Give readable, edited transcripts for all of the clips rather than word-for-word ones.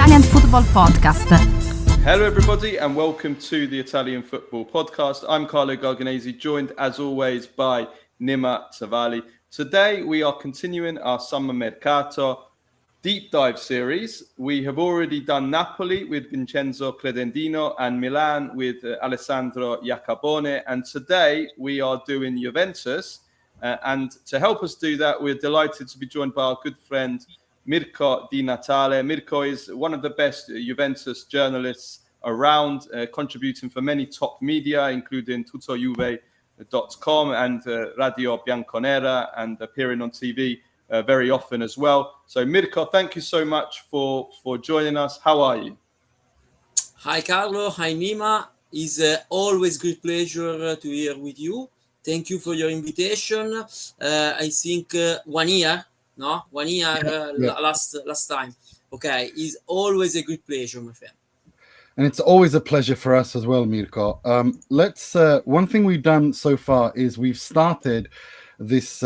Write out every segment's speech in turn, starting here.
Italian Football Podcast. Hello everybody and welcome to the Italian Football Podcast. I'm Carlo Garganese, joined as always by Nima Tavallaey. Today we are continuing our Summer Mercato deep dive series. We have already done Napoli with Vincenzo Credendino and Milan with Alessandro Iacobone, and today we are doing Juventus. And to help us do that, we're delighted to be joined by our good friend Mirko Di Natale. Mirko is one of the best Juventus journalists around, contributing for many top media, including tuttojuve.com and Radio Bianconera, and appearing on TV very often as well. So Mirko, thank you so much for joining us. How are you? Hi Carlo, hi Nima. It's always great pleasure to be here with you. Thank you for your invitation. I think 1 year, no? 1 year last time. Okay, it's always a great pleasure, my friend. And it's always a pleasure for us as well, Mirko. One thing we've done so far is we've started these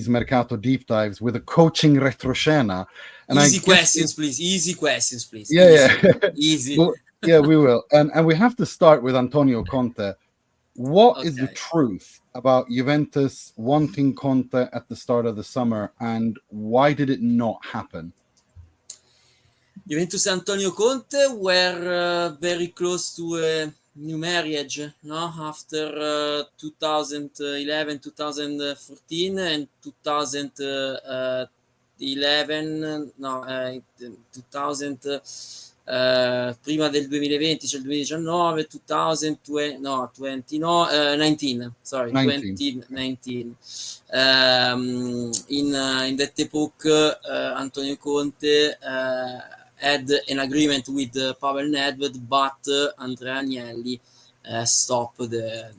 Mercato deep dives with a coaching retroscena. And Easy questions, please. Yeah. Easy. Well, yeah, we will. And we have to start with Antonio Conte. What is the truth about Juventus wanting Conte at the start of the summer, and why did it not happen? Juventus and Antonio Conte were very close to a new marriage, no? After 2011, 2014 and 2011, 2000, prima del 2020 c'è il 2019, 2019, sorry, 2019. In that epoch, Antonio Conte had an agreement with Pavel Nedved, but Andrea Agnelli stopped the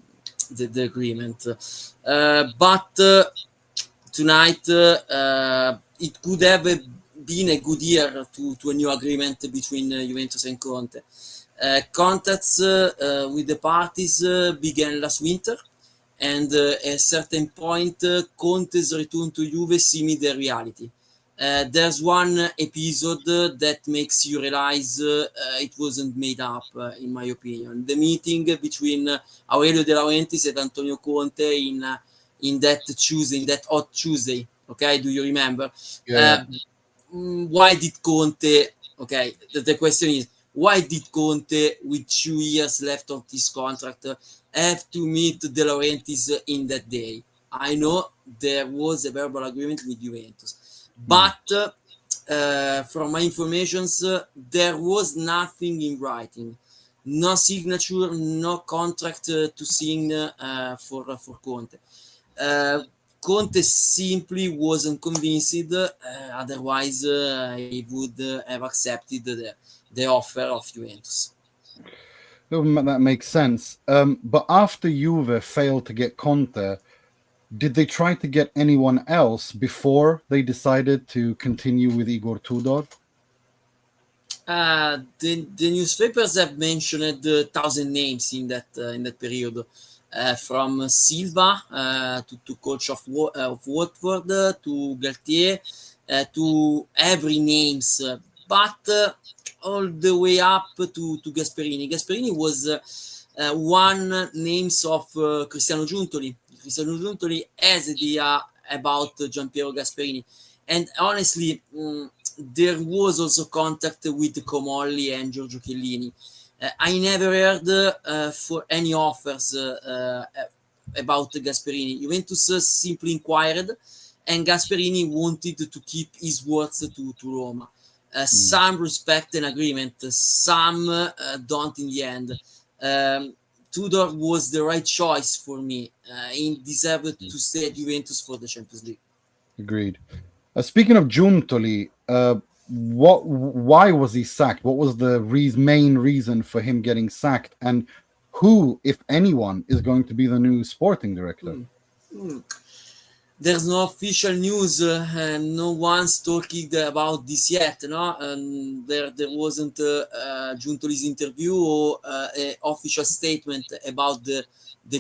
agreement. But tonight, it could have been a good year to a new agreement between Juventus and Conte. Contacts with the parties began last winter, and at a certain point, Conte's return to Juve seemed the reality. There's one episode that makes you realize it wasn't made up, in my opinion. The meeting between Aurelio De Laurentiis and Antonio Conte in that Tuesday, in that hot Tuesday. Okay, do you remember? Yeah. Why did Conte? Okay, the question is, why did Conte, with 2 years left of his contract, have to meet De Laurentiis in that day? I know there was a verbal agreement with Juventus. But from my informations, there was nothing in writing, no signature, no contract to sign for Conte. Conte simply wasn't convinced. Otherwise, he would have accepted the offer of Juventus. That makes sense. But after Juve failed to get Conte, did they try to get anyone else before they decided to continue with Igor Tudor? The newspapers have mentioned 1,000 names in that period, from Silva to coach of Watford, to Galtier, to every names, but all the way up to Gasperini. Gasperini was one names of Cristiano Giuntoli. Cristiano Giuntoli has idea about Giampiero Gasperini, and honestly, there was also contact with Comolli and Giorgio Chiellini. I never heard for any offers about Gasperini. Juventus simply inquired, and Gasperini wanted to keep his words to Roma. Some respect an agreement, some don't in the end. Tudor was the right choice for me. He deserved to stay at Juventus for the Champions League. Agreed. Speaking of Giuntoli, why was he sacked? What was the main reason for him getting sacked? And who, if anyone, is going to be the new sporting director? There's no official news, and no one's talking about this yet. No, there wasn't Giuntoli's interview or an official statement about the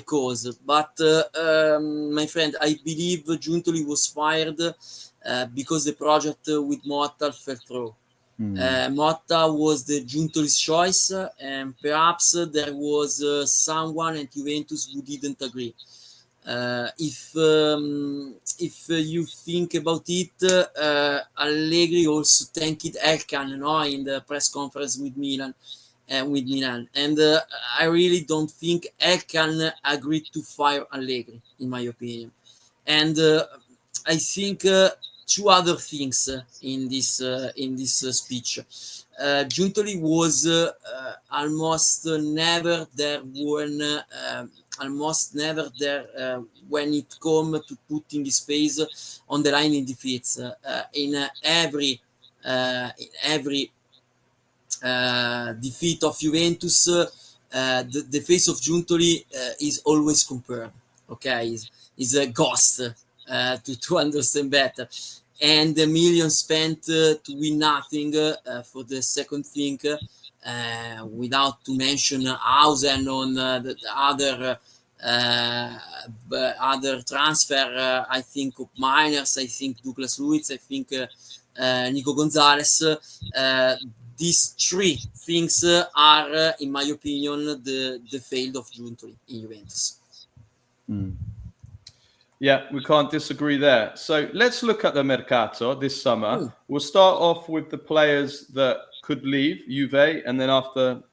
cause. But my friend, I believe Giuntoli was fired because the project with Morten fell through. Motta was the Giuntoli's choice, and perhaps there was someone at Juventus who didn't agree. If you think about it, Allegri also thanked Elkan, in the press conference with Milan. And I really don't think Elkan agreed to fire Allegri, in my opinion. And I think two other things in this speech. Giuntoli was almost never there when it come to putting his face on the line in defeats. In every defeat of Juventus, the face of Giuntoli is always compared. Okay, is a ghost to understand better. And the million spent to win nothing for the second thing, without to mention Hausen on the other transfer. I think of minors. I think Douglas Luiz. I think Nico Gonzalez. These three things are, in my opinion, the failed of Giuntoli in Juventus. Yeah, we can't disagree there. So let's look at the Mercato this summer. We'll start off with the players that could leave Juve, and then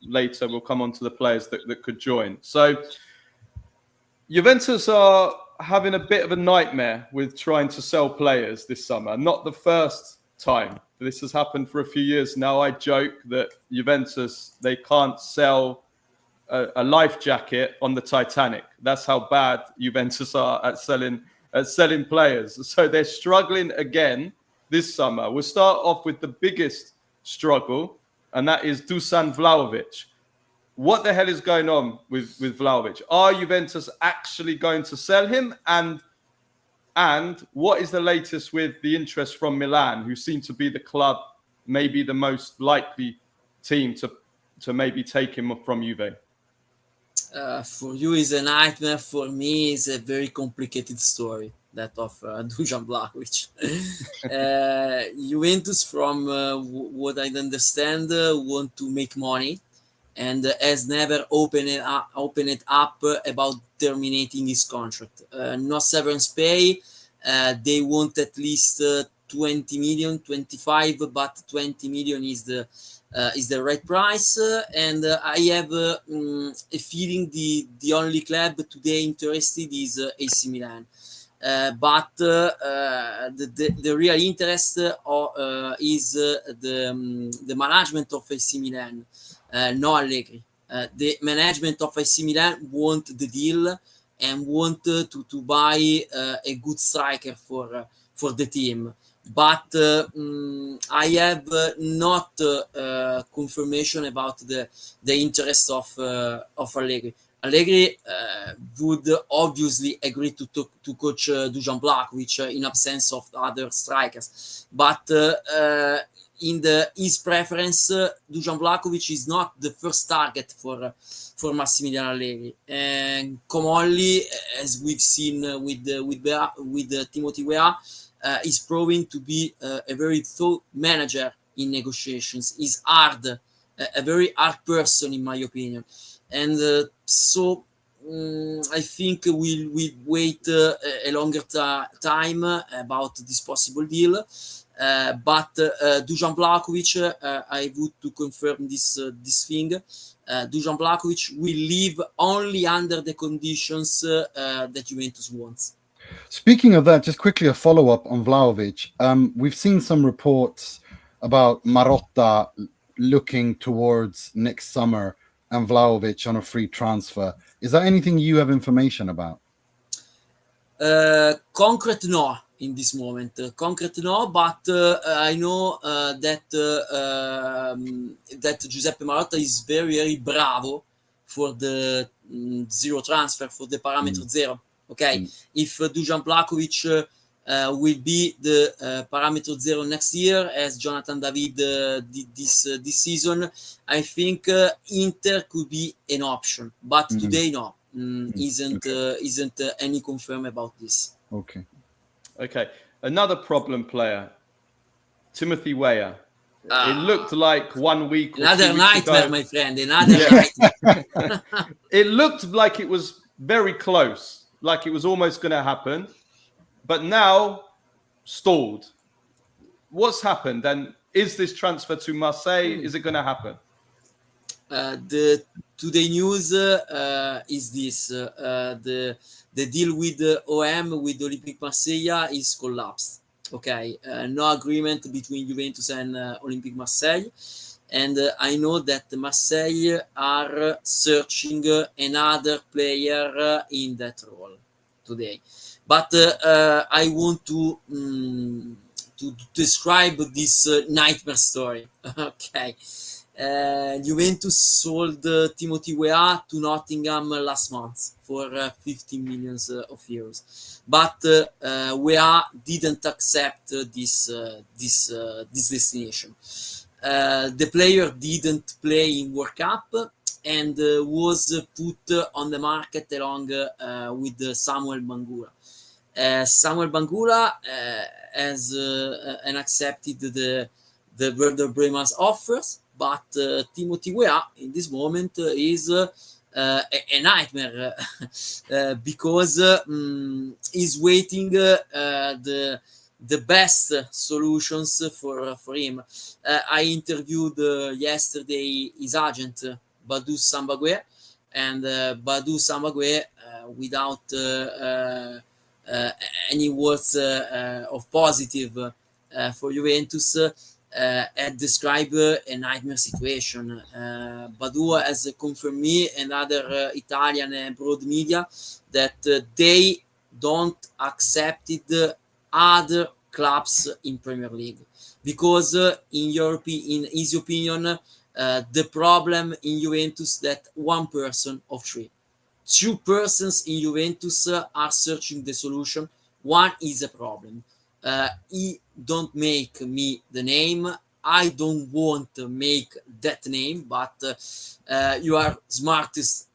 later we'll come on to the players that could join. So Juventus are having a bit of a nightmare with trying to sell players this summer. Not the first time. This has happened for a few years now. I joke that Juventus, they can't sell a life jacket on the Titanic. That's how bad Juventus are at selling players. So they're struggling again this summer. We'll start off with the biggest struggle, and that is Dusan Vlahovic. What the hell is going on with Vlahovic? Are Juventus actually going to sell him? And what is the latest with the interest from Milan, who seem to be the club, maybe the most likely team to maybe take him from Juve? For you is a nightmare. For me, it's a very complicated story, that of Dusan Vlahovic. Juventus, from what I understand, want to make money, and has never opened it up about terminating his contract. No severance pay. They want at least 20 million, 25, but 20 million is the right price. And I have a feeling the only club today interested is AC Milan. But the real interest is the management of AC Milan, no Allegri. The management of AC Milan want the deal and want to buy a good striker for the team. But I have not confirmation about the interest of Allegri. Allegri would obviously agree to coach Dusan Vlahovic in absence of other strikers. But in his preference, Dusan Vlahovic is not the first target for Massimiliano Allegri. And Comolli, as we've seen with Timothy Weah, is proving to be a very thought manager in negotiations. He's hard, a very hard person, in my opinion. And so I think we'll wait a longer time about this possible deal. But Dusan Vlahovic, I would to confirm this thing. Dusan Vlahovic will leave only under the conditions that Juventus wants. Speaking of that, just quickly a follow-up on Vlahovic. We've seen some reports about Marotta looking towards next summer and Vlahovic on a free transfer. Is that anything you have information about? Concrete, no, in this moment. Concrete, no, but I know that Giuseppe Marotta is very, very bravo for the zero transfer, for the parameter zero. Okay, if Dusan Vlahovic will be the parameter zero next year, as Jonathan David did this season, I think Inter could be an option. But today, no, isn't any confirm about this. Okay. Another problem player, Timothy Weah. It looked like 1 week or another 2 weeks nightmare, ago. my friend. Another nightmare. It looked like it was very close, like it was almost going to happen, but now stalled. What's happened? And is this transfer to Marseille? Is it going to happen? The today news is this: the deal with OM with Olympique Marseille is collapsed. Okay, no agreement between Juventus and Olympique Marseille, and I know that Marseille are searching another player in that role today. But I want to describe this nightmare story. Okay. Juventus sold Timothy Weah to Nottingham last month for 15 million of euros, but Weah didn't accept this destination. The player didn't play in World Cup and was put on the market along with Samuel Bangura. Samuel Bangura has accepted the Werder Bremen's offers, but Timothy Weah in this moment is a nightmare because he's waiting the best solutions for him. I interviewed yesterday his agent Badou Sambagüe, and Badou Sambagüe, without any words of positive for Juventus, had described a nightmare situation. Badou has confirmed me and other Italian and broad media that they don't accept other clubs in Premier League because in his opinion, the problem in Juventus that one person of three. Two persons in Juventus are searching the solution. One is a problem. He don't make me the name. I don't want to make that name, but you are smartest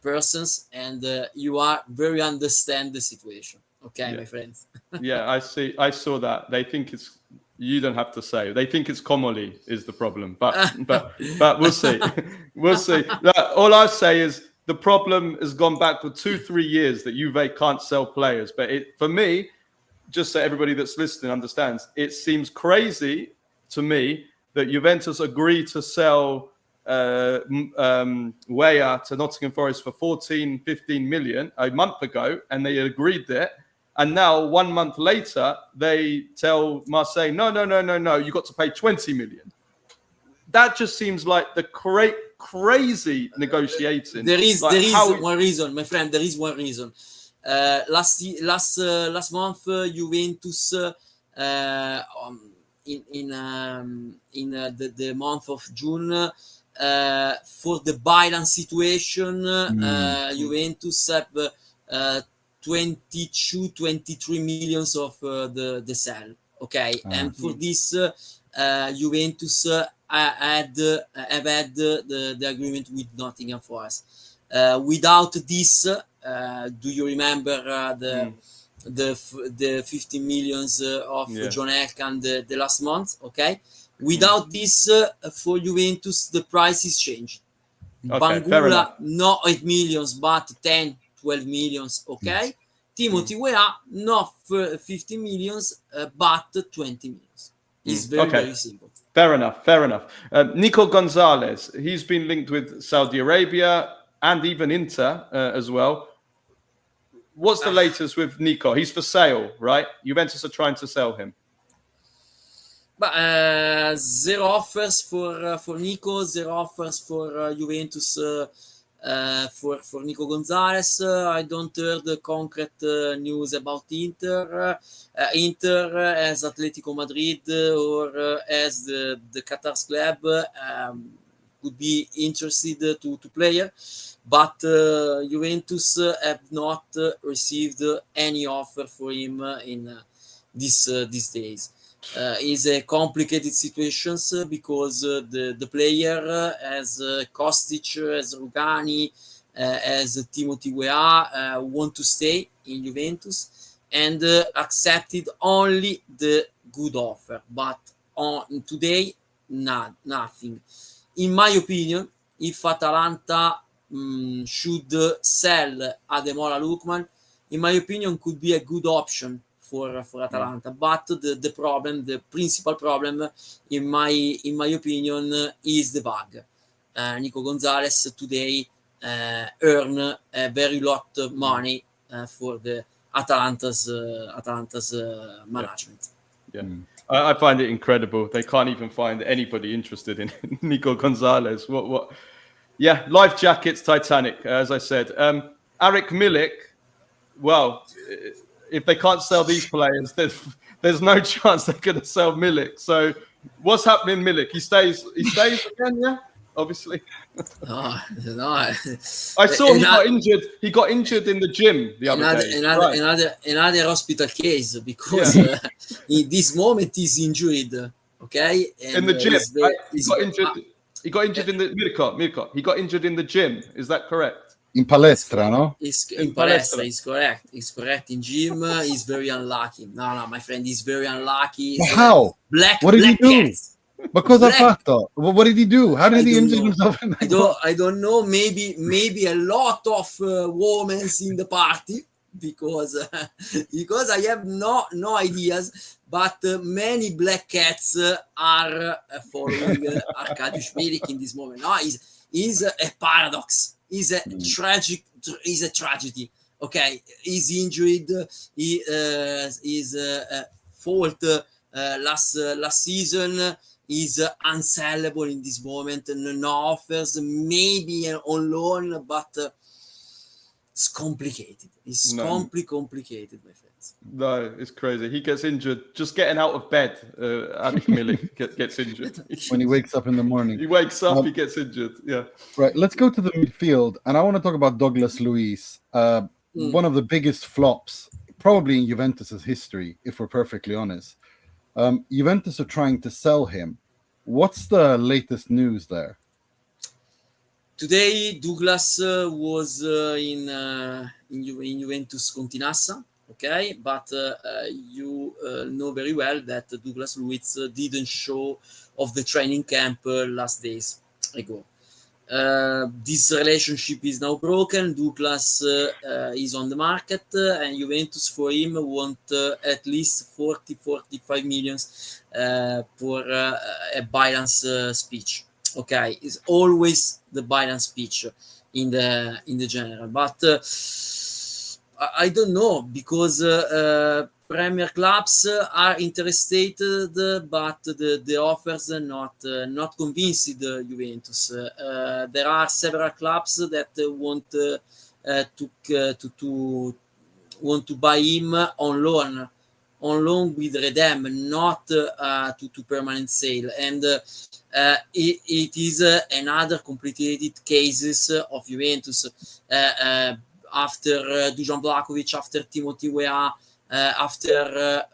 persons and you are very understand the situation. Okay, my friends. Yeah, I saw that. They think it's, you don't have to say. They think it's Comoli is the problem, but we'll see. We'll see. All I say is the problem has gone back for 2-3 years that Juve can't sell players. But for me, just so everybody that's listening understands, it seems crazy to me that Juventus agreed to sell Weah to Nottingham Forest for 14-15 million a month ago, and they agreed that. And now 1 month later, they tell Marseille, no, you got to pay 20 million. That just seems like the crazy negotiating. There is like one reason, my friend. There is one reason. Last month, Juventus in the month of June, for the balance situation, Juventus have 22-23 millions of the sell. Okay, and for this, Juventus have had the agreement with Nottingham Forest. Without this, do you remember the 50 millions of John Elkann the last month? Okay, without this, for Juventus the price is changed. Okay, Bangura not 8 millions but 10-12 millions. Okay, Timothy Weah not 50 millions but 20 millions. It's very simple. Fair enough. Nico Gonzalez, he's been linked with Saudi Arabia and even Inter as well. What's the latest with Nico? He's for sale, right? Juventus are trying to sell him. But zero offers for Nico, zero offers for Juventus for Nico Gonzalez. I don't hear the concrete news about Inter. Inter as Atletico Madrid or as the Qatar's club could be interested to player, but Juventus have not received any offer for him in these days. Is a complicated situation because the player as Kostic, as Rugani, as Timothy Weah want to stay in Juventus and accepted only the good offer. But today nothing. In my opinion, if Atalanta should sell Ademola Lookman, in my opinion, could be a good option for Atalanta. But the principal problem, in my opinion, is the bug. Nico Gonzalez today earn a very lot of money for the Atalanta's management. Yeah. I find it incredible. They can't even find anybody interested in Nico Gonzalez. What? Yeah, life jackets, Titanic, as I said. Arek Milik, well, if they can't sell these players, there's no chance they're going to sell Milik. So what's happening, Milik? He stays again, yeah? Obviously. No. I saw he got injured. He got injured in the gym the other day. Another hospital case, because in this moment he's injured. Okay, and in the gym, he got injured. He got injured in the Mirko. He got injured in the gym. Is that correct? In palestra, no? In palestra, is correct. It's correct. In gym, he's very unlucky. No, my friend, he's very unlucky. How? What did he do? Cats. Because of fatto. What did he do? How did he injure himself? I don't know. Maybe a lot of women in the party, because I have no ideas. But many black cats are following Arkadiusz Milik in this moment. No, is a paradox. Is a tragedy. Okay, he's injured. He is fault last season. Is unsellable in this moment. No offers, maybe on loan, but it's complicated. It's complicated, my friends. No, it's crazy. He gets injured just getting out of bed. Arek Milik gets injured when he wakes up in the morning. He wakes up, he gets injured. Yeah. Right. Let's go to the midfield, and I want to talk about Douglas Luiz, one of the biggest flops probably in Juventus's history, if we're perfectly honest. Juventus are trying to sell him. What's the latest news there? Today, Douglas was in Juventus Continassa, okay? But you know very well that Douglas Luiz didn't show of the training camp last days ago. This relationship is now broken. Douglas is on the market, and Juventus for him want at least 40-45 millions for a balance speech. Okay, it's always the balance speech in the general, but I don't know, because Premier clubs are interested, but the offers are not convinced Juventus. There are several clubs that want to buy him on loan with Redem, not to permanent sale, and it is another complicated cases of Juventus after Dusan Vlahovic, after Timothy Weah, after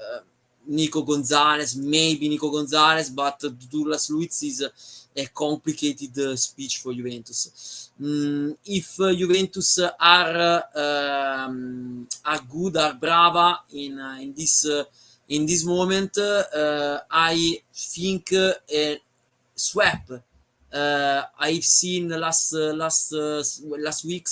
Nico Gonzalez, but Douglas Luiz is a complicated speech for Juventus. If Juventus are good, are brava in this moment, I think a swap. I've seen last week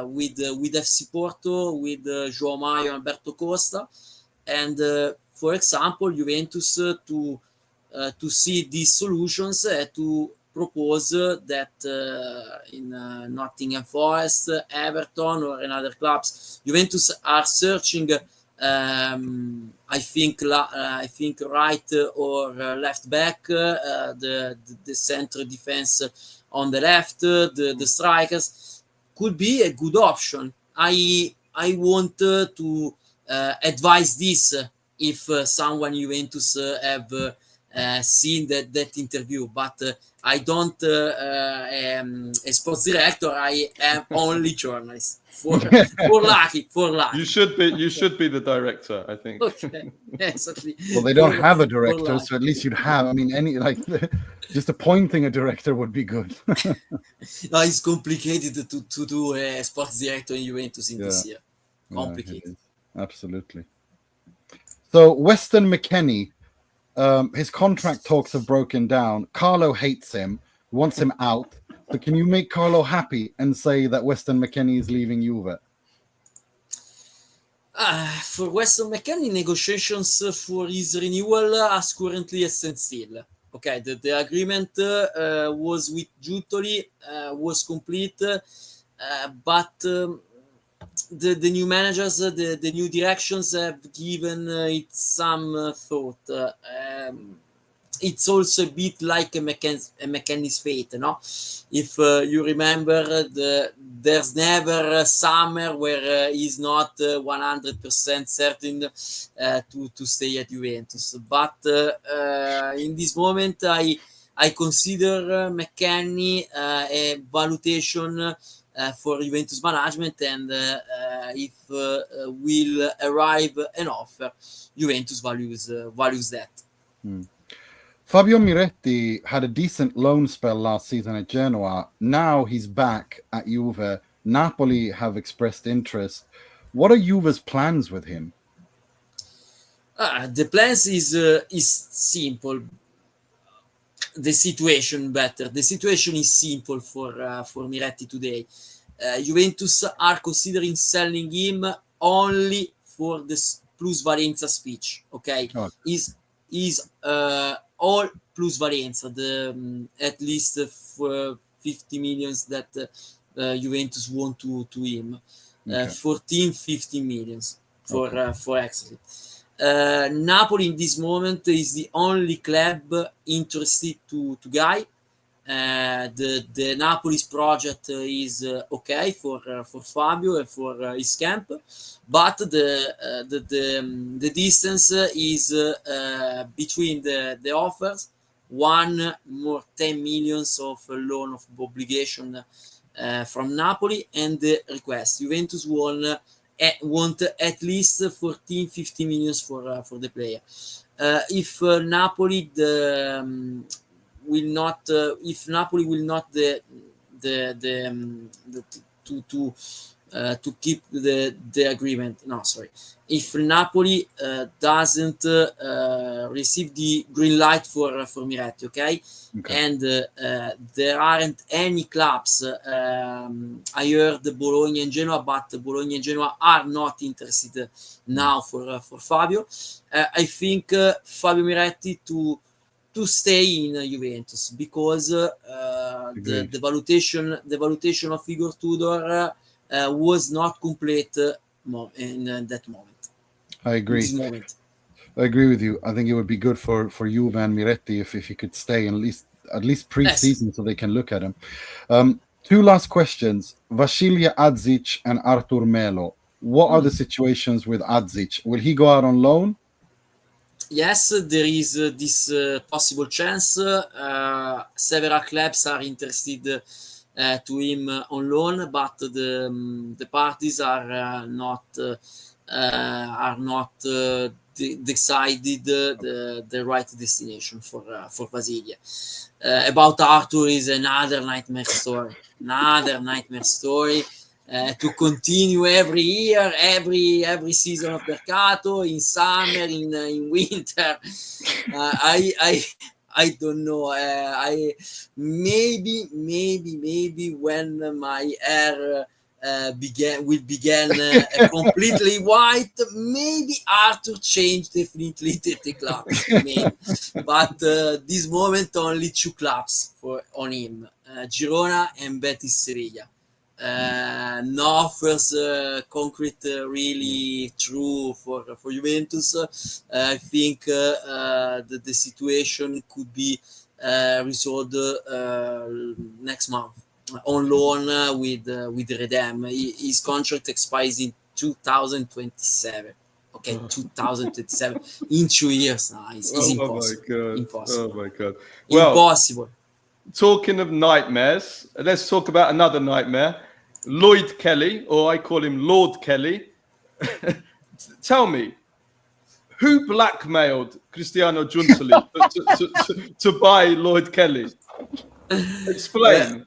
with FC Porto, with João Maio and Alberto Costa, and for example, Juventus to see these solutions, to propose that in Nottingham Forest, Everton, or in other clubs, Juventus are searching. I think right or left back, the center defense on the left, the strikers could be a good option. I want to advise this if someone Juventus have seen that interview, but I don't a sports director. I am only journalist. For lucky. You should be the director, I think. Okay. Exactly. Well, they don't have a director, so at least you'd have. I mean, just appointing a director would be good. No, it's complicated to do a sports director in Juventus this year. Complicated. Absolutely. So Weston McKennie, His contract talks have broken down. Carlo hates him, wants him out. So can you make Carlo happy and say that Weston McKennie is leaving Juve? For Weston McKennie, negotiations for his renewal are currently a standstill. Okay, the agreement was with Giuntoli, was complete, but the new managers, the new directions have given it some thought. It's also a bit like a McKennie's fate, no? If you remember, there's never a summer where he's not 100% certain to stay at Juventus. But in this moment, I consider McKennie a valuation for Juventus management, and if will arrive an offer, Juventus values that. Fabio Miretti had a decent loan spell last season at Genoa. Now he's back at Juve. Napoli have expressed interest. What are Juve's plans with him? The plans is simple. The situation better. The situation is simple for Miretti today. Juventus are considering selling him only for the plusvalenza speech. Okay, is all plusvalenza, at least for 50 millions that Juventus want to him. 14-15 millions for excellent. Napoli in this moment is the only club interested to guy. The Napoli's project is okay for Fabio and for his camp, but the distance is between the offers. One more 10 millions of loan of obligation from Napoli, and the request Juventus want at least 14-15 millions for the player. If Napoli will not to keep the agreement. No, sorry. If Napoli doesn't receive the green light for Miretti, okay? And there aren't any clubs. I heard Bologna and Genoa, but Bologna and Genoa are not interested now for Fabio. I think Fabio Miretti to stay in Juventus, because the valuation of Igor Tudor was not complete in that moment. I agree. I agree with you. I think it would be good for Juve and Miretti if he could stay at least pre-season, so they can look at him. Two last questions: Vasilija Adzic and Artur Melo. What are the situations with Adzic? Will he go out on loan? Yes, there is this possible chance. Several clubs are interested to him on loan, but the parties are not decided the right destination for Vasilija. About Arthur is another nightmare story. To continue every year, every season of mercato, in summer, in winter. I don't know. Maybe when my hair will begin completely white, maybe Arthur changed definitely the clubs. Maybe. But this moment only two clubs on him: Girona and Betis Sevilla. No offers concrete really true for Juventus. I think the situation could be resolved next month on loan with Redem. His contract expires in 2027. Okay, 2027 in 2 years now. It's impossible. Impossible. Oh my god! Well, impossible. Talking of nightmares, let's talk about another nightmare. Lloyd Kelly, or I call him Lord Kelly. Tell me, who blackmailed Cristiano Giuntoli to buy Lloyd Kelly? Explain.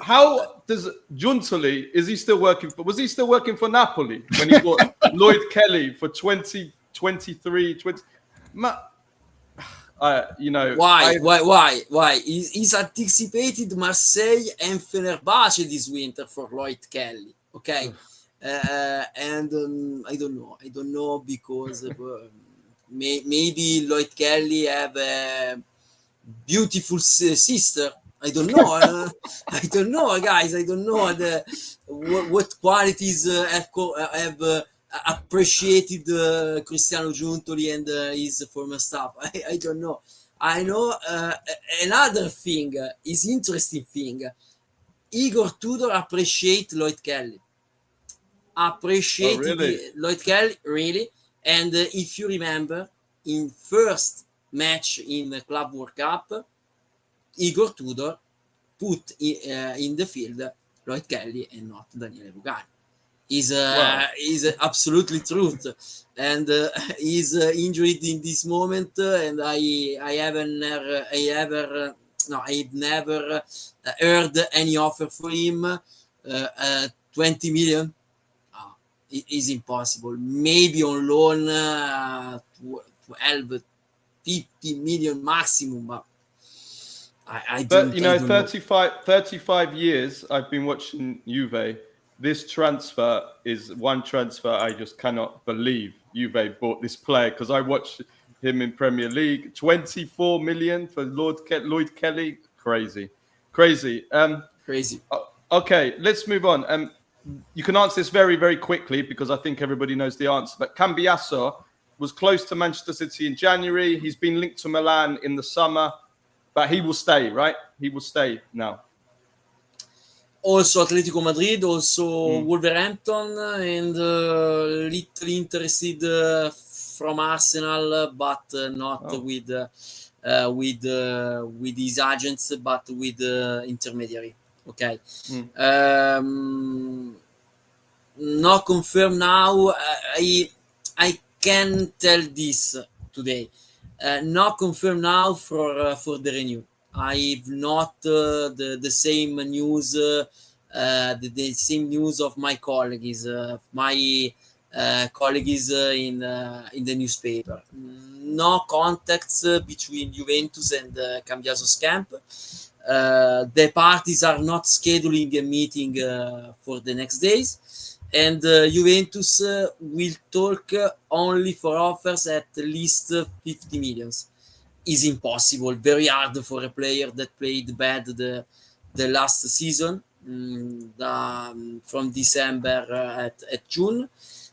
How does Giuntoli, was he still working for Napoli when he bought Lloyd Kelly for 20, 23, 20? Why? He's anticipated Marseille and Fenerbahce this winter for Lloyd Kelly. Okay, and I don't know because maybe Lloyd Kelly have a beautiful sister. I don't know. I don't know, guys. I don't know what qualities have appreciated Cristiano Giuntoli and his former staff. I don't know. I know another thing is interesting thing. Igor Tudor appreciate Lloyd Kelly. Lloyd Kelly really. And if you remember, in first match in the Club World Cup, Igor Tudor put in the field Lloyd Kelly and not Daniele Rugani. Is absolutely truth, and he's injured in this moment, and I've never heard any offer for him. 20 million is impossible. Maybe on loan 12, 50 million maximum, but I don't. But 35 years I've been watching Juve. This transfer is one transfer I just cannot believe Juve bought this player, because I watched him in Premier League. 24 million for Lloyd Kelly. Crazy. Crazy. Okay, let's move on. You can answer this very, very quickly because I think everybody knows the answer. But Cambiasso was close to Manchester City in January. He's been linked to Milan in the summer, but he will stay, right? He will stay now. Also Atletico Madrid, also Wolverhampton, and little interested from Arsenal, but not with his agents, but with intermediary. Okay. Not confirmed now. I can tell this today. Not confirmed now for the renew. I've not the same news, the same news of my colleagues, colleagues in the newspaper. No contacts between Juventus and Cambiasso's camp. The parties are not scheduling a meeting for the next days, and Juventus will talk only for offers at least 50 millions. Is impossible, very hard for a player that played bad the last season, from December at June,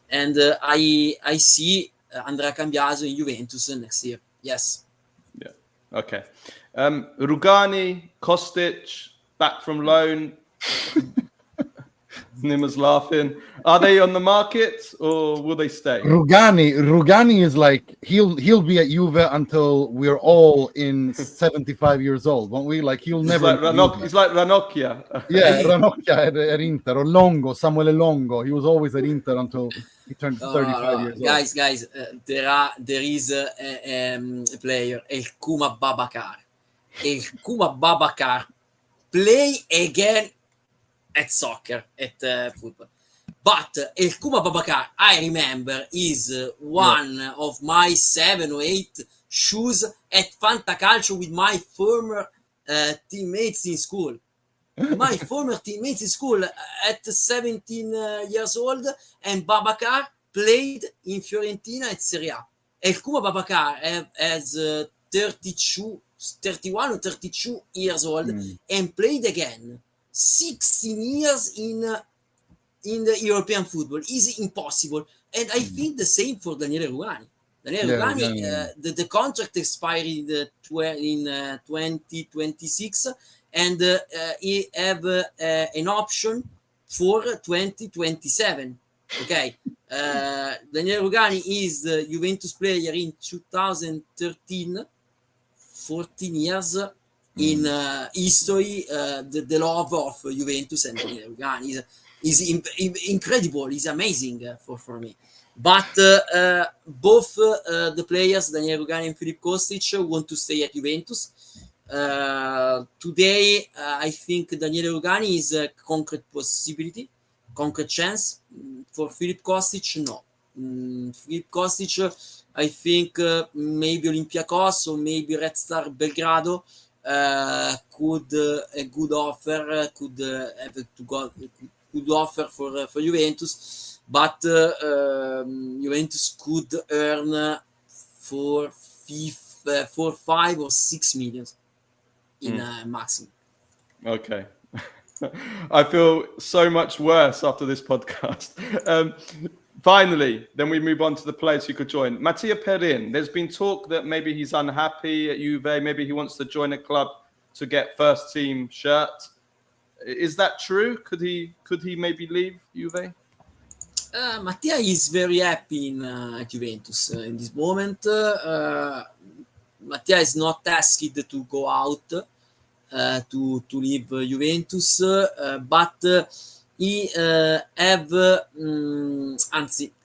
and I see Andrea Cambiaso in Juventus next year. Yes. Yeah. Okay. Rugani, Kostic, back from loan. Nima's laughing. Are they on the market or will they stay? Rugani is like he'll be at Juve until we're all in 75 years old, won't we? Like he'll never. It's like Ranocchia. Yeah, Ranocchia at Inter, or Longo, Samuele Longo. He was always at Inter until he turned 35 years old. Guys, there is a player, El Kuma Babakar. El Kuma Babakar play again at soccer, at football. But El Kuma Babakar, I remember, is one of my 7 or 8 shoes at Fantacalcio with my former teammates in school. My former teammates in school at 17 years old, and Babakar played in Fiorentina at Serie A. El Kuma Babakar has 31 or 32 years old and played again 16 years in the European football. Is impossible. And I think the same for Daniele Rugani. The contract expired in 2026, and he have an option for 2027. Okay. Daniele Rugani is the Juventus player in 2013, 14 years in history. The love of Juventus and Daniele Rugani is incredible. Is amazing for me. But both the players, Daniele Rugani and Filip Kostic, want to stay at Juventus. Today, I think Daniele Rugani is a concrete possibility, concrete chance. For Filip Kostic, no. Filip Kostic I think maybe Olympiacos or maybe Red Star Belgrado could a good offer could have to go good offer for Juventus, but Juventus could earn for 5 or 6 million in maximum. Okay. I feel so much worse after this podcast. Finally, then we move on to the players who could join. Mattia Perin, there's been talk that maybe he's unhappy at Juve, maybe he wants to join a club to get first team shirt. Is that true? Could he maybe leave Juve? Mattia is very happy in Juventus in this moment. Mattia is not asked to go out to leave Juventus, but he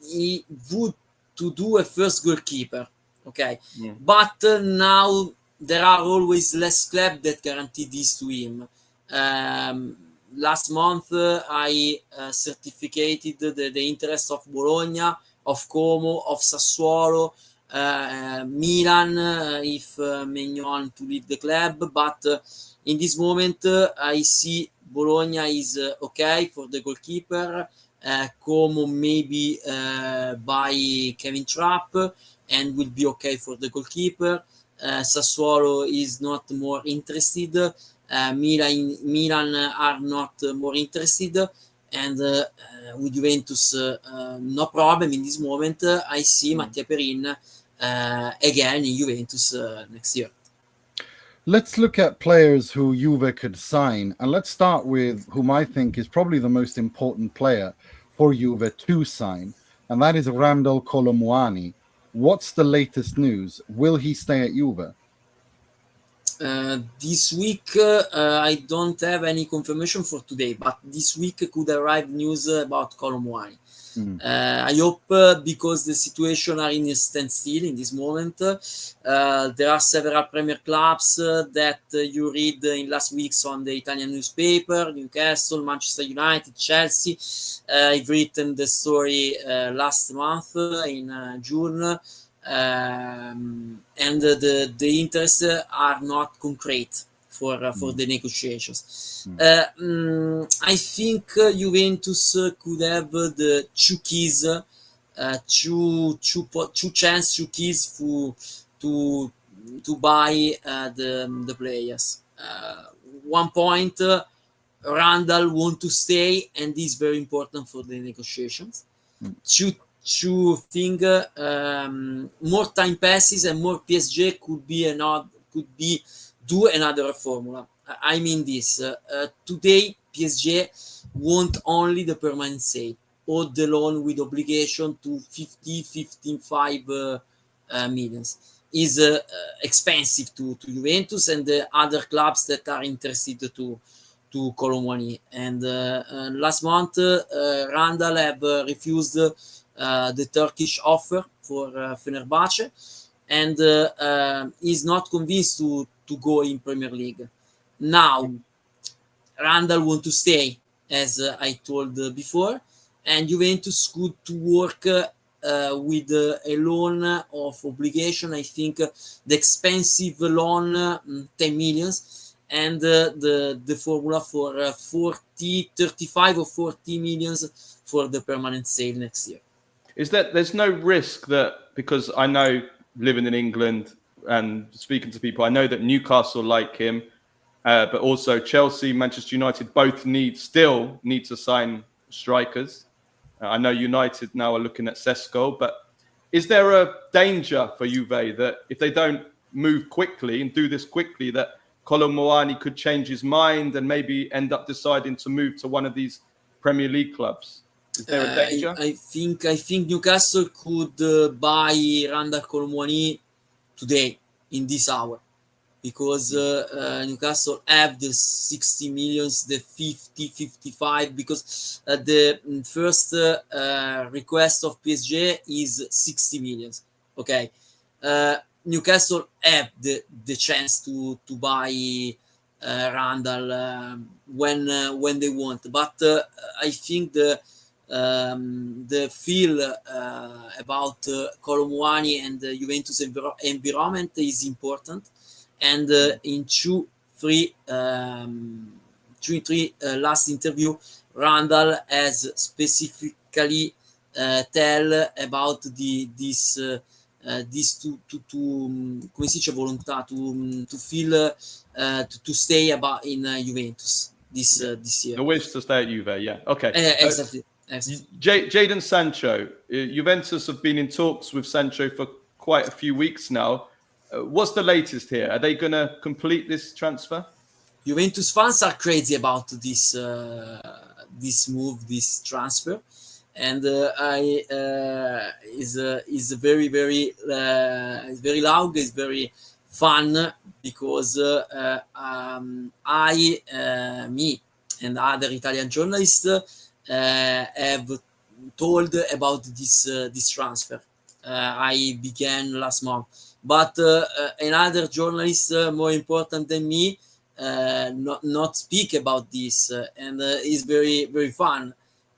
he would to do a first goalkeeper, okay? But now there are always less clubs that guarantee this to him. Last month I certificated the interest of Bologna, of Como, of Sassuolo, Milan, if Maignan to leave the club, but in this moment I see Bologna is okay for the goalkeeper, Como maybe by Kevin Trapp and will be okay for the goalkeeper. Sassuolo is not more interested. Milan are not more interested, and with Juventus no problem in this moment. I see Mattia Perin again in Juventus next year. Let's look at players who Juve could sign, and let's start with whom I think is probably the most important player for Juve to sign, and that is Randal Kolo Muani. What's the latest news? Will he stay at Juve? This week I don't have any confirmation for today, but this week could arrive news about Kolo Muani. I hope because the situation are in a standstill in this moment. There are several Premier clubs that you read in last weeks on the Italian newspaper: Newcastle, Manchester United, Chelsea. I've written the story last month in June. And the interests are not concrete for the negotiations. I think Juventus could have the two keys, two keys to buy the players. One point, Randal want to stay, and this is very important for the negotiations. Two thing, more time passes and more PSG could do another formula. I mean this. Today PSG want only the permanent sale or the loan with obligation to 55 millions. Is expensive to Juventus and the other clubs that are interested to Kolo Muani. And last month Randal have refused the Turkish offer for Fenerbahce, and is not convinced to go in Premier League. Now, Randal want to stay, as I told before, and Juventus could to work with a loan of obligation. I think the expensive loan, 10 millions, and the formula for 35 or 40 millions for the permanent sale next year. Is that there's no risk that, because I know living in England and speaking to people, I know that Newcastle like him, but also Chelsea, Manchester United both still need to sign strikers. I know United now are looking at Sesko, but is there a danger for Juve that if they don't move quickly and do this quickly, that Kolo Muani could change his mind and maybe end up deciding to move to one of these Premier League clubs? Is there a danger? I think Newcastle could buy Randal Kolo Muani today in this hour, because Newcastle have the 60 millions, the 55, because the first request of PSG is 60 millions. Okay, Newcastle have the chance to buy Randal when they want, but I think the the feel about Colomwani and the Juventus environment is important. And in three last interview, Randal has specifically tell about this come si dice volontà to feel to stay about in Juventus this year. The wish to stay at Juve, yeah. Okay. Exactly. Jadon Sancho. Juventus have been in talks with Sancho for quite a few weeks now. What's the latest here? Are they going to complete this transfer? Juventus fans are crazy about this move, this transfer, and is very very loud. It's very fun because me and other Italian journalists have told about this transfer. I began last month, but another journalist more important than me not speak about this, and it's very very fun.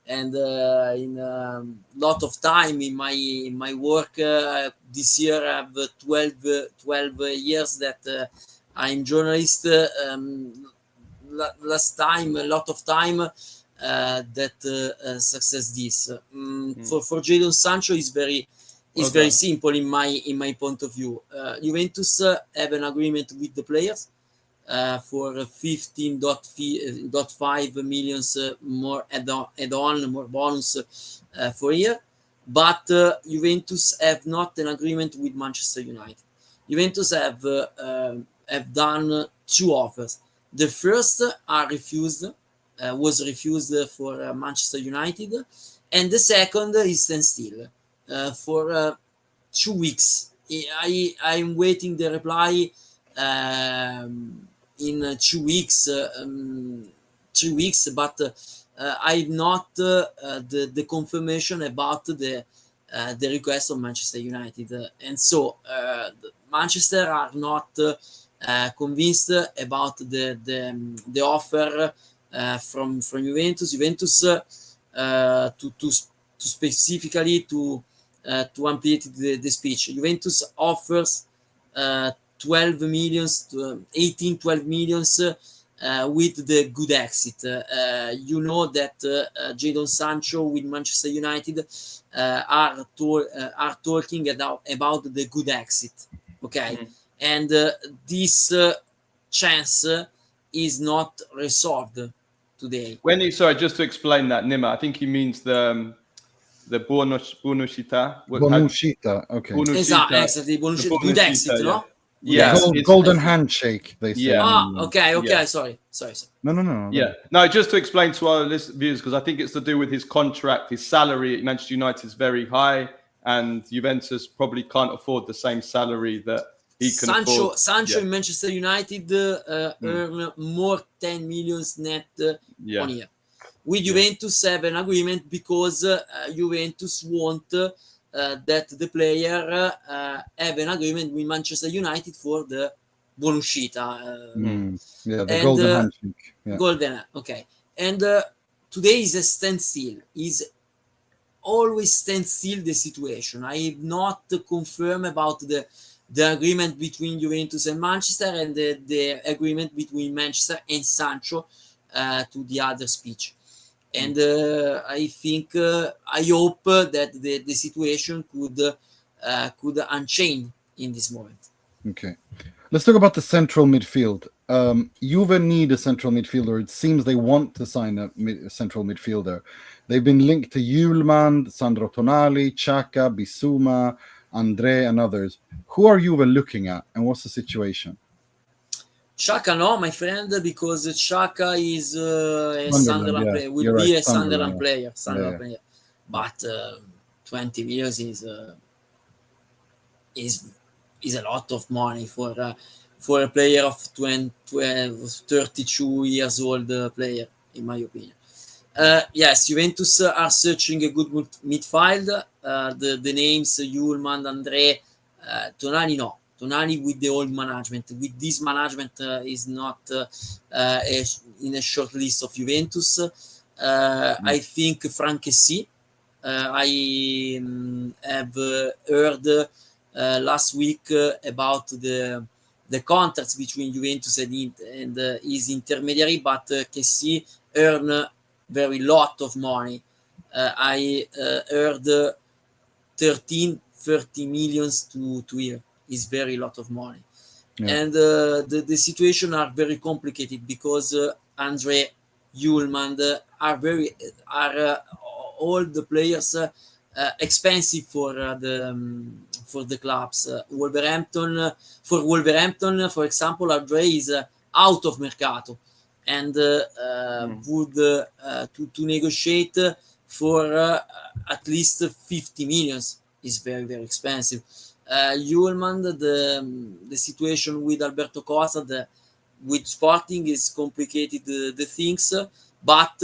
And in a lot of time in my work this year, I have 12 years that I'm journalist. Last time, a lot of time that success this for Jadon Sancho is very very simple in my point of view. Juventus have an agreement with the players for 15.5 million more add-on more bonus for a year, but Juventus have not an agreement with Manchester United. Juventus have done two offers. The first was refused for Manchester United, and the second is standstill for 2 weeks. I'm waiting the reply in 2 weeks, 3 weeks, but I'm not the confirmation about the request of Manchester United, and so Manchester are not convinced about the offer from Juventus. Juventus to specifically to ampliate the speech. Juventus offers 12 millions to 12 millions with the good exit. You know that Jadon Sancho with Manchester United are talking about the good exit. Okay, and this chance is not resolved today. Sorry, just to explain that, Nima, I think he means the Buonuscita. Buonuscita, okay. Exactly, Buonuscita, good exit, no? Yeah, golden handshake, they say. Yeah. Okay. Sorry. No. Yeah. No, just to explain to our viewers, because I think it's to do with his contract, his salary at Manchester United is very high, and Juventus probably can't afford the same salary that he can afford. Sancho in Manchester United earn more 10 million net on year. With Juventus have an agreement because Juventus want that the player have an agreement with Manchester United for the Buonuscita. The golden handshake. Golden, okay. And today is a standstill. Is always standstill the situation. I have not confirmed about the agreement between Juventus and Manchester, and the agreement between Manchester and Sancho to the other speech. And I think I hope that the situation could unchain in this moment. Okay, let's talk about the central midfield. Juve need a central midfielder. It seems they want to sign a central midfielder. They've been linked to Hjulmand, Sandro Tonali, Xhaka, Bissouma, Andre, and others. Who are Juve looking at, and what's the situation? Xhaka, no, my friend, because Xhaka is a Sunderland player. Will be a Sunderland player. Player. But 20 million is a lot of money for a player of 32 years old player, in my opinion. Yes, Juventus are searching a good midfield. The names Hjulmand, Andre, Tonali, no. Tonali with the old management. With this management is not in a short list of Juventus. I think Frankesi. I have heard last week about the contracts between Juventus and his intermediary, but Kessie earn very lot of money. I heard 30 millions to year is very lot of money. Yeah. And the situation are very complicated because Andre Hjulmand are all the players expensive for the clubs. Wolverhampton, for example, Andre is out of mercato and would to negotiate for at least 50 millions is very, very expensive. Hjulmand, the situation with Alberto Costa, with Sporting is complicated the things, but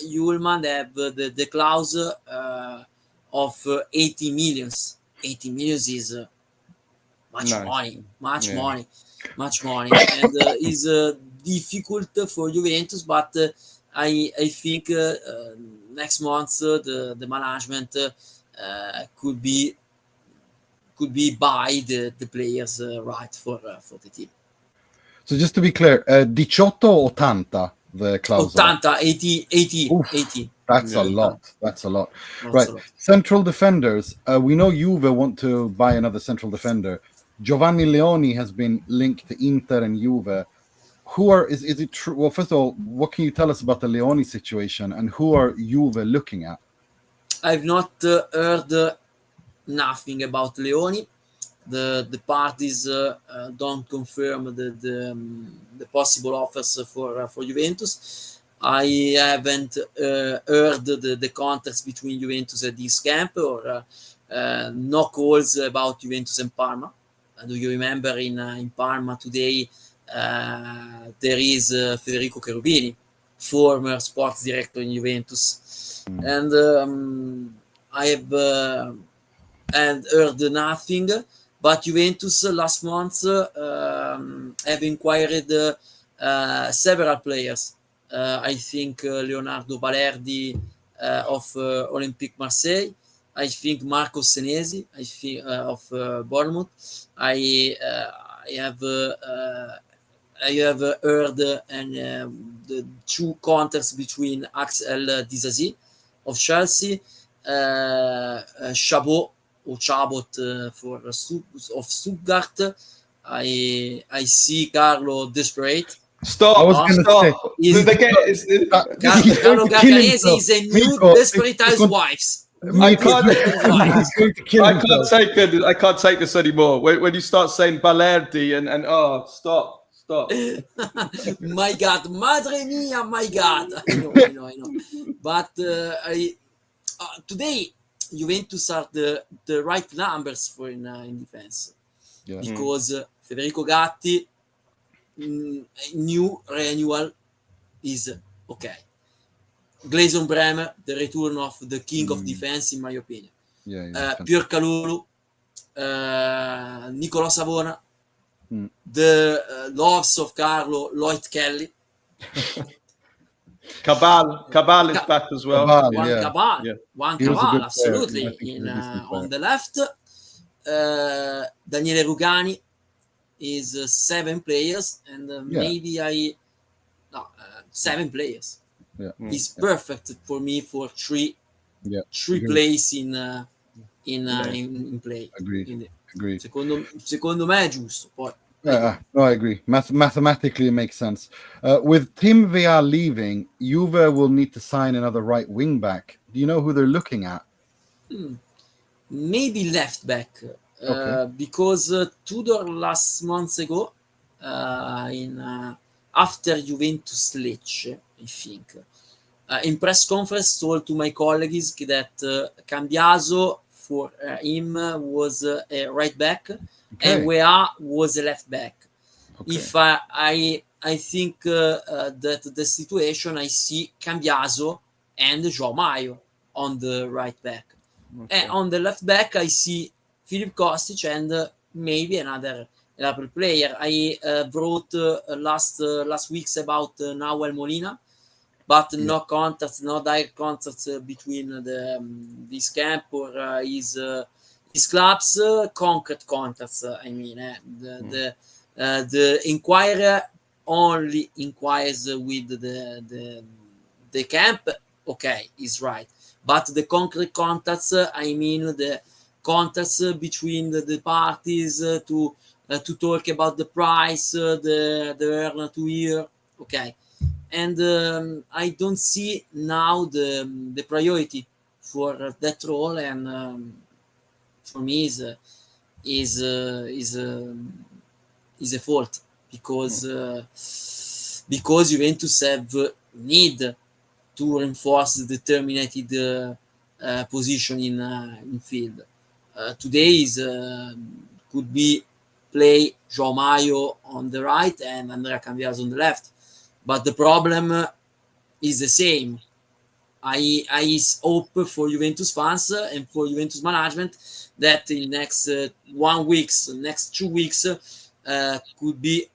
Hjulmand have the clause of 80 millions. 80 millions is much money, much money, and is difficult for Juventus. But I think next month the management could be buy the players right for the team. So just to be clear, 18-80 the clause. 80. That's a lot. That's a lot. Right. Central defenders. We know Juve want to buy another central defender. Giovanni Leoni has been linked to Inter and Juve. Is it true? Well, first of all, what can you tell us about the Leoni situation and who are Juve looking at? I've not heard nothing about Leoni. The parties don't confirm the possible offers for Juventus. I haven't heard the contacts between Juventus and this camp or no calls about Juventus and Parma. Do you remember in Parma today there is Federico Cherubini, former sports director in Juventus, and I have and heard nothing. But Juventus last month have inquired several players. I think Leonardo Balerdi of Olympique Marseille. I think Marco Senesi of Bournemouth. I have heard the two contacts between Axel Disasi of Chelsea, Chabot of Stuttgart. I see Carlo desperate. Stop! Carlo Garganese is a new desperate housewives. I can't take this anymore. When you start saying Balerdi and stop. My God, madre mia, my God. I know. But today Juventus are the right numbers for in defense, because Federico Gatti new renewal is okay. Gleison Bremer, the return of the king of defense, in my opinion. Pierre Kalulu, Nicola Savona, the loves of Carlo, Lloyd Kelly. Cabal is back as well. Cabal, absolutely. On the left, Daniele Rugani is 7 players, and maybe 7 players. Is perfect for me for three plays in play. Agreed. Secondo me è giusto. Poi. No, I agree. Mathematically, it makes sense. With Tim Weah leaving, Juve will need to sign another right wing back. Do you know who they're looking at? Maybe left back, because Tudor last month ago, after Juventus Lecce, I think, in press conference told to my colleagues that Cambiaso for him was a right back. And Weah was a left back. If I think that the situation, I see Cambiaso and João Maio on the right back. And on the left back, I see Filip Kostic and maybe another player. I wrote last weeks about Nahuel Molina. but no contacts, no direct contacts between this camp or his clubs. Concrete contacts. I mean, the inquirer only inquires with the camp. Okay, is right, but the concrete contacts. I mean, the contacts between the parties to talk about the price, the earn to year. Okay. And I don't see now the priority for that role, and for me is a fault because Juventus have need to reinforce the determined position in field. Today is could be play João Maio on the right and Andrea Cambias on the left. But the problem is the same. I hope for Juventus fans and for Juventus management that in next 1 week, next 2 weeks could be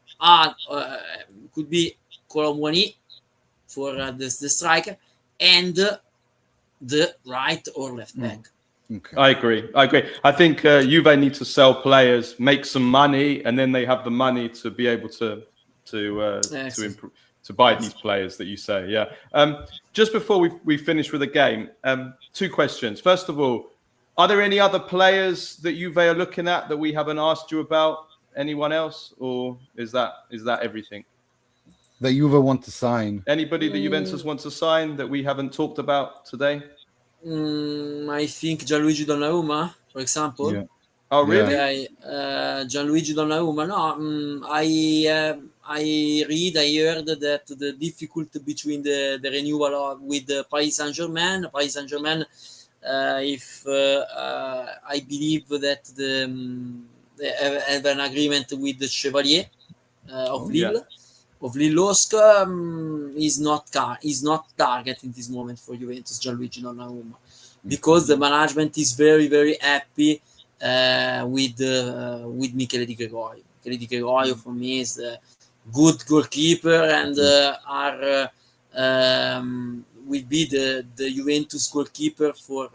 Colomwani for the striker and the right or left back. Okay. I agree. I think Juve need to sell players, make some money, and then they have the money to be able to improve. To buy these players that you say, yeah. Just before we finish with the game, 2 questions. First of all, are there any other players that Juve are looking at that we haven't asked you about? Anyone else, or is that everything that Juve want to sign? Anybody that Juventus wants to sign that we haven't talked about today? I think Gianluigi Donnarumma, for example. Yeah. Oh, really? Gianluigi Donnarumma. No, I heard that the difficulty between the renewal with the Paris Saint-Germain. If I believe that they have an agreement with the Chevalier of Lille. Of Lille Losk is not target in this moment for Juventus, Gianluigi Donnarumma, because the management is very, very happy with Michele Di Gregorio. Michele Di Gregorio for me is a good goalkeeper and will be the Juventus goalkeeper for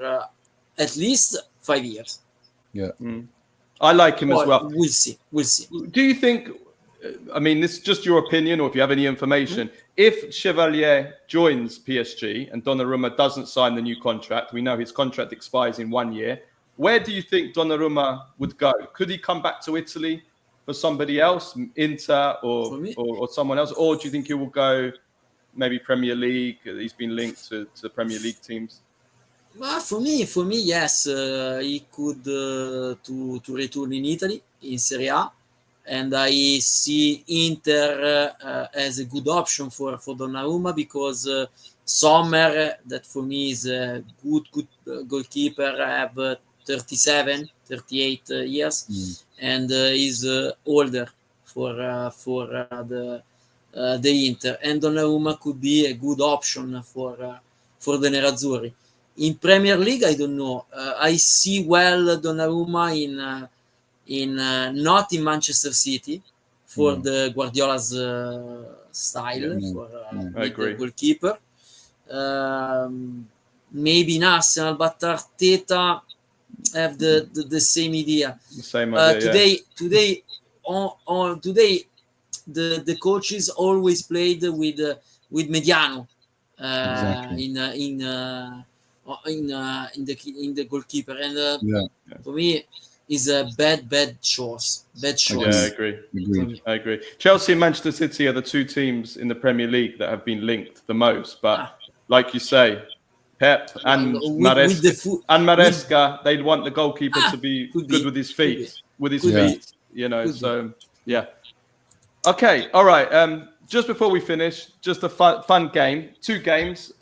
at least 5 years. Yeah, I like him as well. We'll see. Do you think? I mean, this is just your opinion, or if you have any information. If Chevalier joins PSG and Donnarumma doesn't sign the new contract, we know his contract expires in 1 year. Where do you think Donnarumma would go? Could he come back to Italy for somebody else, Inter or someone else? Or do you think he will go maybe Premier League? He's been linked to the Premier League teams. Well, for me, yes, he could to return in Italy, in Serie A. And I see Inter as a good option for Donnarumma because Sommer, that for me is a good goalkeeper, have 37, 38 years, and is older for the Inter. And Donnarumma could be a good option for the Nerazzurri. In Premier League, I don't know. I see well Donnarumma not in Manchester City for the Guardiola's style for the goalkeeper. Maybe in Arsenal, but Arteta have the same idea. The same idea. Today, the coaches always played with Mediano in the goalkeeper, and for me, is a bad choice. Yeah, I agree. Chelsea and Manchester City are the 2 teams in the Premier League that have been linked the most. But like you say, Pep and Maresca, they want the goalkeeper to be good with his feet. You know. So yeah. Okay, all right. Just before we finish, just a fun game. 2 games.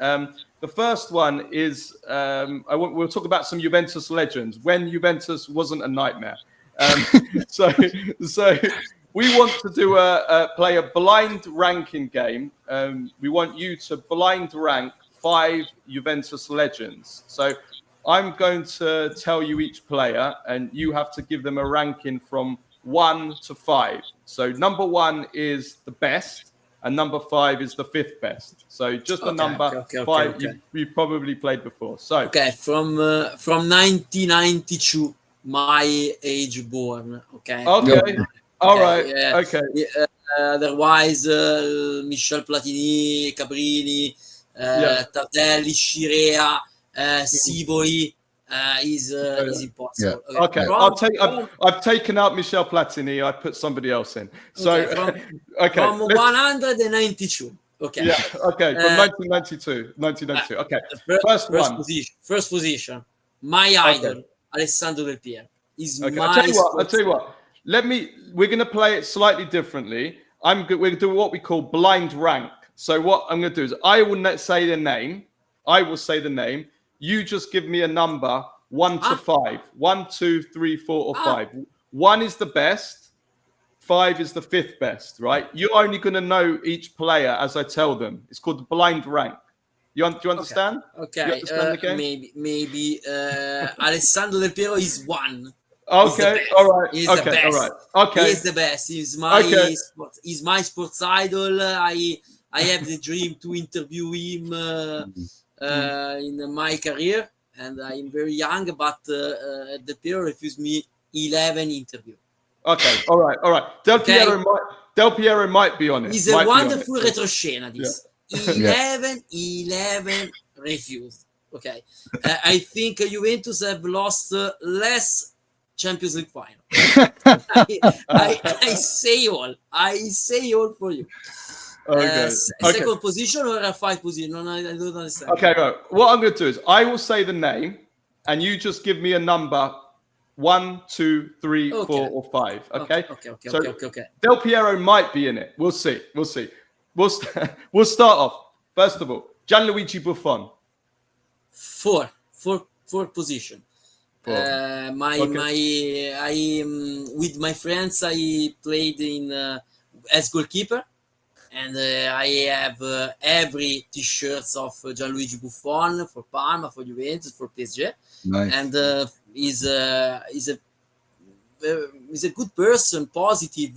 The first one is we'll talk about some Juventus legends when Juventus wasn't a nightmare. So we want to do play a blind ranking game. We want you to blind rank 5 Juventus legends. So I'm going to tell you each player, and you have to give them a ranking from 1 to 5. So number 1 is the best, and number 5 is the 5th best. So just a number 5 you've probably played before. So from 1992, my age born. Okay. All right. Okay. Otherwise, Michel Platini, Cabrini, Tardelli, Scirea, Sivori is impossible. Yeah. Okay. I've taken out Michel Platini. I put somebody else in. So from 192. Okay. Yeah. Okay. From 1992. Okay. First position. My idol, Alessandro Del Piero. I'll tell you what. We're going to play it slightly differently. We're going to do what we call blind rank. So what I'm going to do is I will say the name. You just give me a number 1 to 5. 1, 2, 3, 4, or 5. 1 is the best. 5 is the 5th best, right? You're only going to know each player as I tell them. It's called the blind rank. Do you understand? Okay. You understand the game? Maybe Alessandro Del Piero is 1. Okay. All right. He's the best. All right. Okay. He's the best. He's my sports idol. I have the dream to interview him in my career, and I'm very young, but Del Piero refused me 11 interviews. Okay. All right. Del Piero might be on it. It's a wonderful retroscena. This 11 refused. Okay. I think Juventus have lost less Champions League final. I say all for you. Okay. Second position or a 5 position? No, I don't understand. Okay, right. What I'm going to do is I will say the name, and you just give me a number 1, 2, 3, 4, or 5. Okay. Okay. Del Piero might be in it. We'll see. We'll start off. First of all, Gianluigi Buffon. 4 position. With my friends, I played in as goalkeeper, and I have every t-shirts of Gianluigi Buffon for Parma, for Juventus, for PSG. Nice. And he's a good person, positive,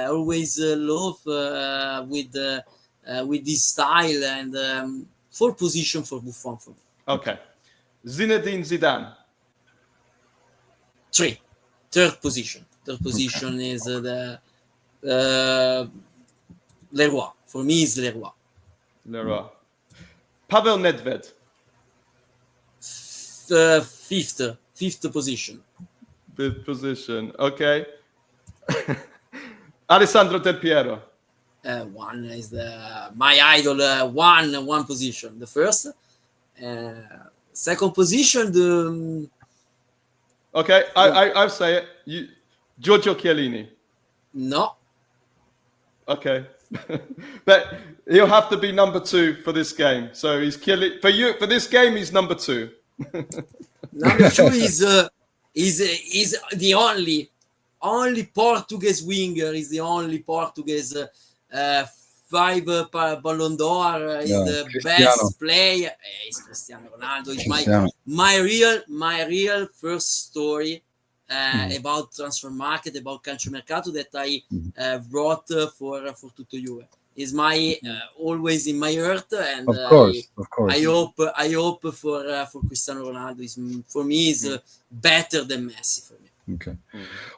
always love with this style, and 4 position for Buffon for me. Okay. Zinedine Zidane. 3. Third position is the Leroy. For me, is Leroy. Pavel Nedved. 5th position. 5th position. Okay. Alessandro Del Piero. 1 is my idol. One position. The first. Second position. Okay, I'll say it. Giorgio Chiellini. No. Okay. But he'll have to be number 2 for this game. So he's Chiellini. For this game, he's number 2. Number 2 is the only Portuguese winger. Is the only Portuguese 5 Ballon d'Or. Is the Cristiano. Best player. It's Cristiano Ronaldo. It's my real first story about transfer market, about calciomercato that I wrote for Tutto Juve. Is my always in my heart, and of course. I hope for Cristiano Ronaldo. For me, is better than Messi for me. Okay.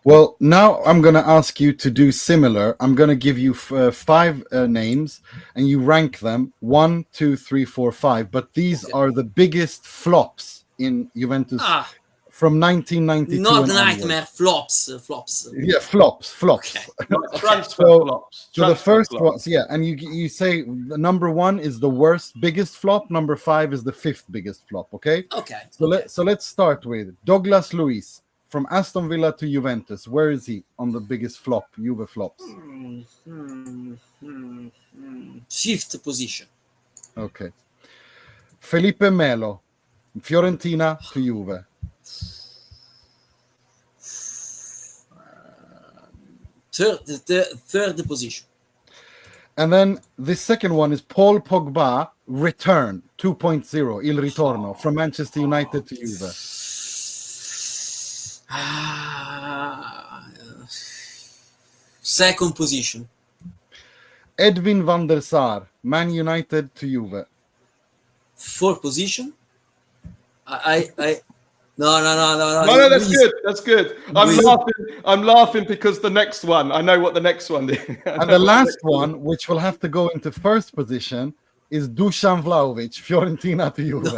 Well, now I'm going to ask you to do similar. I'm going to give you 5 names, and you rank them 1, 2, 3, 4, 5. But these are the biggest flops in Juventus from 1992. Not nightmare, flops. Yeah, flops. Transfer flops. So the first ones, and you say the number 1 is the worst, biggest flop. Number 5 is the 5th biggest flop. Okay. Okay. So let's start with Douglas Luiz. From Aston Villa to Juventus, where is he on the biggest flop, Juve flops? 5th position. Okay. Felipe Melo, Fiorentina to Juve. 3rd position. And then the second one is Paul Pogba, return 2.0, Il Ritorno, from Manchester United to Juve. 2nd position. Edwin van der Sar, Man United to Juve. 4th position. No. No, that's good. That's good. I'm laughing because the next one, I know what the next one is. And the last one, which will have to go into 1st position, is Dusan Vlahovic, Fiorentina to Juve.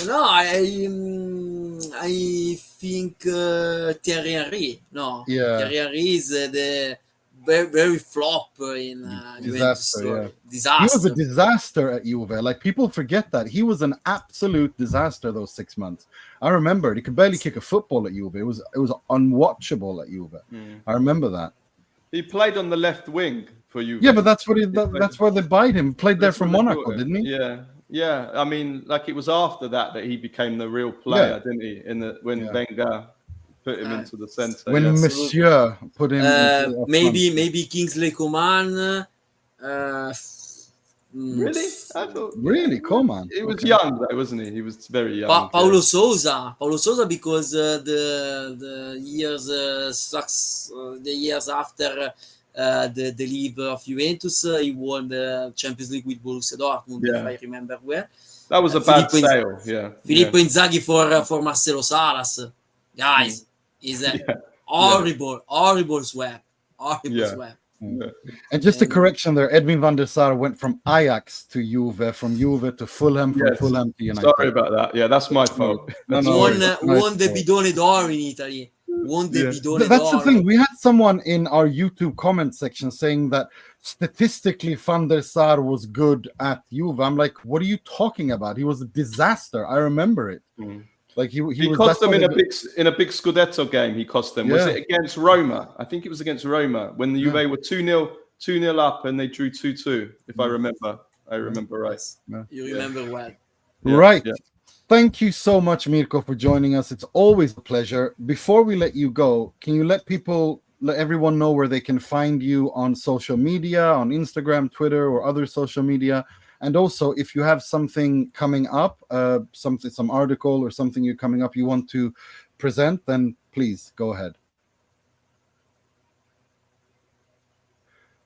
No, I think Thierry Henry. No, Thierry Henry is the very flop in Juventus story. Disaster. He was a disaster at Juve. Like, people forget that. He was an absolute disaster those 6 months. I remember it. He could barely kick a football at Juve. It was unwatchable at Juve. I remember that. He played on the left wing for Juve. Yeah, but that's where they buyed him. Played there for Monaco, didn't he? Yeah. I mean, like, it was after that he became the real player, didn't he? When Wenger put him into the centre. When Monsieur put him. Maybe Kingsley Coman. Really? Really? Coman. He was young, though, wasn't he? He was very young. Paulo Sousa, because the years after the leave of Juventus, he won the Champions League with Borussia Dortmund, if I remember well. That was a bad sale, Filippo Inzaghi for Marcelo Salas. Guys, is a horrible swap. Swap. And just a correction there, Edwin van der Sar went from Ajax to Juve, from Juve to Fulham, from Fulham to United. Sorry about that. Yeah, that's my fault. Won the Bidone d'Oro in Italy. That's the thing. We had someone in our YouTube comment section saying that statistically Van der Sar was good at Juve. I'm like, what are you talking about? He was a disaster. I remember it. Like he cost them in a big Scudetto game. He cost them. Was it against Roma? I think it was against Roma when the Juve were 2-0 up and they drew 2-2. If I remember right. You remember well. Right. Yeah. Thank you so much, Mirko, for joining us. It's always a pleasure. Before we let you go, can you let everyone know where they can find you on social media, on Instagram, Twitter, or other social media? And also, if you have something coming up, some article or something you're coming up you want to present, then please go ahead.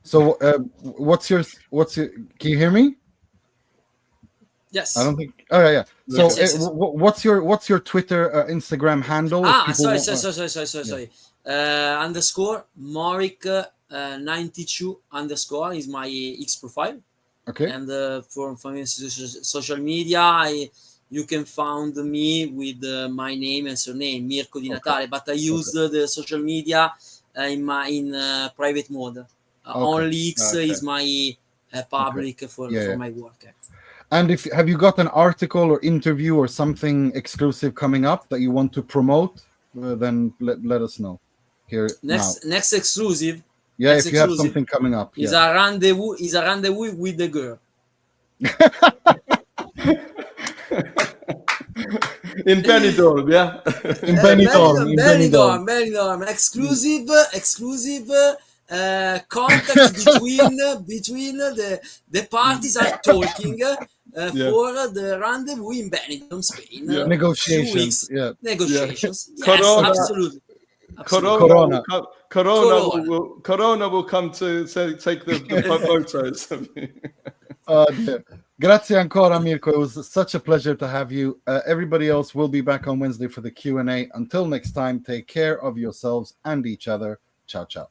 So, what's your? Can you hear me? Yes. I don't think. Oh yeah. So, what's your Twitter, Instagram handle? Sorry. Underscore Morik 92 underscore is my X profile. Okay. And for social media, you can find me with my name and surname, Mirko Di Natale. But I use the social media in private mode. Only X is my public for my work. And have you got an article or interview or something exclusive coming up that you want to promote? Then let us know here. Next exclusive. Yeah, if you have something coming up. Is a rendezvous with the girl. In Benidorm, yeah. In Benidorm. Exclusive contact between the parties are talking for the rendezvous in Benidorm, Spain. Negotiations. Negotiations. Yes, Corona. Absolutely. Corona will come to take the photos. Grazie ancora, Mirko. It was such a pleasure to have you. Everybody else will be back on Wednesday for the Q&A. Until next time, take care of yourselves and each other. Ciao, ciao.